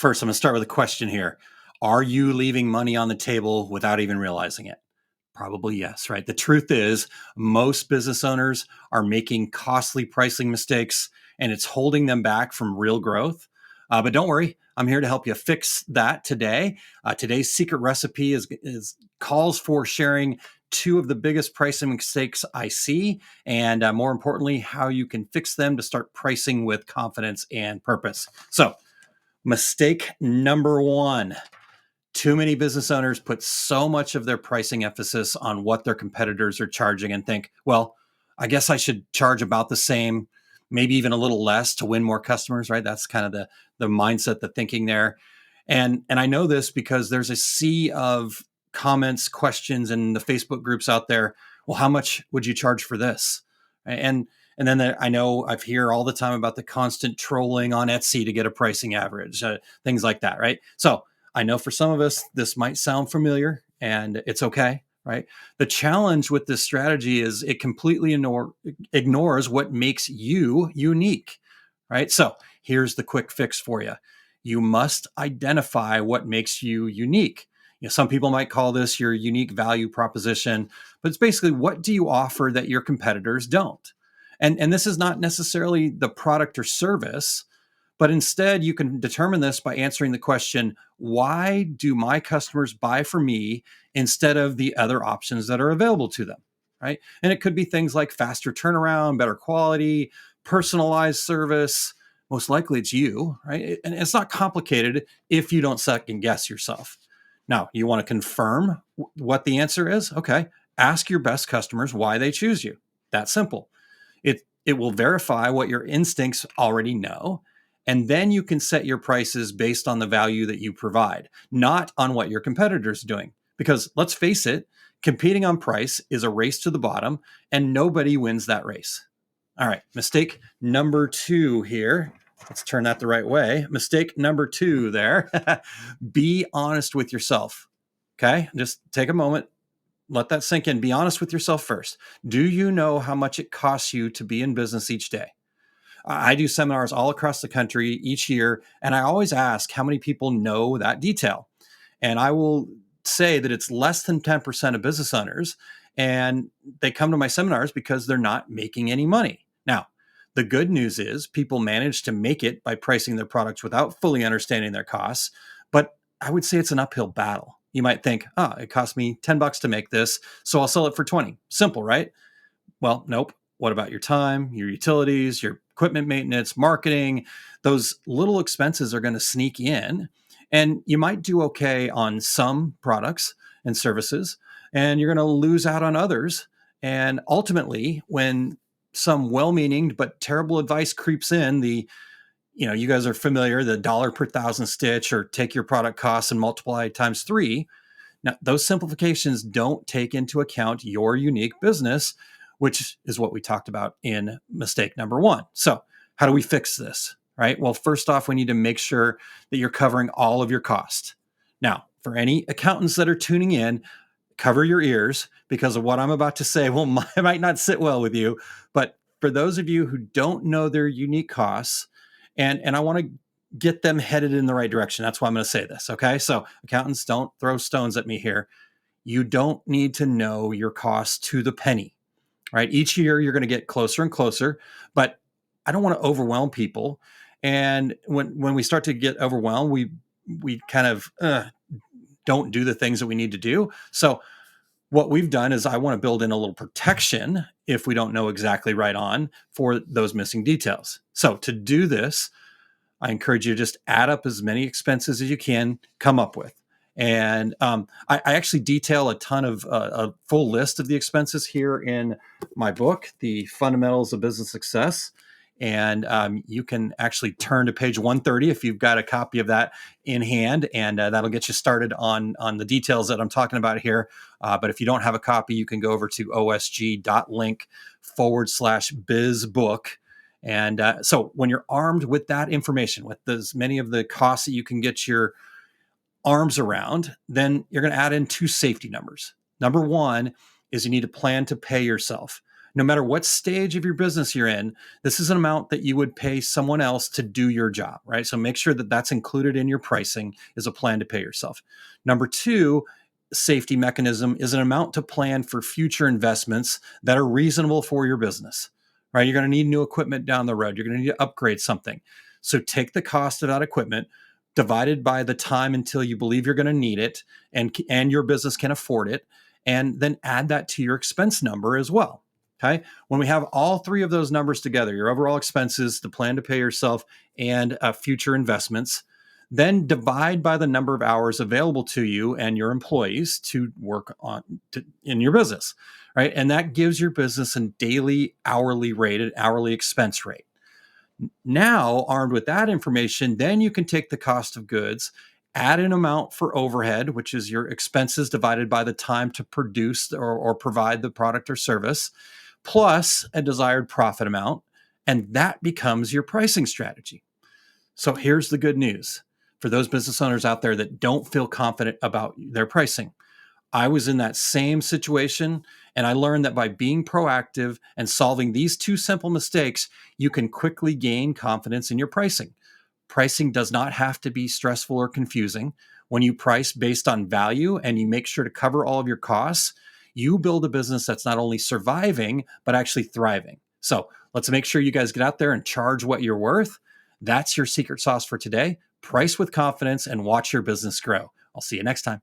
First, I'm going to start with a question here. Are you leaving money on the table without even realizing it? Probably yes, right? The truth is, most business owners are making costly pricing mistakes and it's holding them back from real growth. But don't worry, I'm here to help you fix that today. Today's secret recipe is calls for sharing two of the biggest pricing mistakes I see, and more importantly, how you can fix them to start pricing with confidence and purpose. So, mistake number one: too many business owners put so much of their pricing emphasis on what their competitors are charging and think, well, I guess I should charge about the same, maybe even a little less to win more customers, right? That's kind of the mindset, the thinking there. And I know this because there's a sea of comments, questions in the Facebook groups out there. Well, how much would you charge for this? And then I know I've hear all the time about the constant trolling on Etsy to get a pricing average, things like that, right? So I know for some of us, this might sound familiar and it's okay, right? The challenge with this strategy is it completely ignores what makes you unique, right? So here's the quick fix for you. You must identify what makes you unique. Some people might call this your unique value proposition, but it's basically, what do you offer that your competitors don't? And this is not necessarily the product or service, but instead, you can determine this by answering the question, why do my customers buy from me instead of the other options that are available to them? Right. And it could be things like faster turnaround, better quality, personalized service. Most likely it's you, right? And it's not complicated if you don't second guess yourself. Now, you want to confirm what the answer is? Okay. Ask your best customers why they choose you. That simple. It will verify what your instincts already know, and then you can set your prices based on the value that you provide, not on what your competitors are doing. Because let's face it, competing on price is a race to the bottom, and nobody wins that race. All right, mistake number two here. Let's turn that the right way. Mistake number two there. Be honest with yourself. Okay, just take a moment, let that sink in. Be honest with yourself first. Do you know how much it costs you to be in business each day? I do seminars all across the country each year, and I always ask how many people know that detail. And I will say that it's less than 10% of business owners, and they come to my seminars because they're not making any money. Now, the good news is people manage to make it by pricing their products without fully understanding their costs, but I would say it's an uphill battle. You might think, oh, it cost me $10 to make this, so I'll sell it for 20. Simple, right? Well, nope. What about your time, your utilities, your equipment maintenance, marketing? Those little expenses are going to sneak in, and you might do okay on some products and services, and you're going to lose out on others. And ultimately, when some well-meaning but terrible advice creeps in, you guys are familiar, the dollar per thousand stitch, or take your product costs and multiply it times three. Now, those simplifications don't take into account your unique business, which is what we talked about in mistake number one. So, how do we fix this? Right? Well, first off, we need to make sure that you're covering all of your costs. Now, for any accountants that are tuning in, cover your ears because of what I'm about to say might not sit well with you. But for those of you who don't know their unique costs, and I want to get them headed in the right direction. That's why I'm going to say this. Okay. So, accountants, don't throw stones at me here. You don't need to know your costs to the penny, right? Each year you're going to get closer and closer, but I don't want to overwhelm people. And when we start to get overwhelmed, we kind of don't do the things that we need to do. So what we've done is I want to build in a little protection if we don't know exactly right on for those missing details. So to do this, I encourage you to just add up as many expenses as you can come up with. And I actually detail a ton of a full list of the expenses here in my book, The Fundamentals of Business Success. And you can actually turn to page 130 if you've got a copy of that in hand, and that'll get you started on the details that I'm talking about here. But if you don't have a copy, you can go over to osg.link/bizbook. And so when you're armed with that information, with as many of the costs that you can get your arms around, then you're going to add in two safety numbers. Number one is you need to plan to pay yourself. No matter what stage of your business you're in, this is an amount that you would pay someone else to do your job, right? So make sure that that's included in your pricing is a plan to pay yourself. Number two, safety mechanism is an amount to plan for future investments that are reasonable for your business, right? You're going to need new equipment down the road. You're going to need to upgrade something. So take the cost of that equipment divided by the time until you believe you're going to need it and your business can afford it, and then add that to your expense number as well. Okay. When we have all three of those numbers together, your overall expenses, the plan to pay yourself, and future investments, then divide by the number of hours available to you and your employees to work in your business, right? And that gives your business a daily, hourly rated, hourly expense rate. Now, armed with that information, then you can take the cost of goods, add an amount for overhead, which is your expenses divided by the time to produce or provide the product or service, plus a desired profit amount. And that becomes your pricing strategy. So here's the good news for those business owners out there that don't feel confident about their pricing. I was in that same situation, and I learned that by being proactive and solving these two simple mistakes, you can quickly gain confidence in your pricing. Pricing does not have to be stressful or confusing. When you price based on value and you make sure to cover all of your costs, you build a business that's not only surviving, but actually thriving. So let's make sure you guys get out there and charge what you're worth. That's your secret sauce for today. Price with confidence and watch your business grow. I'll see you next time.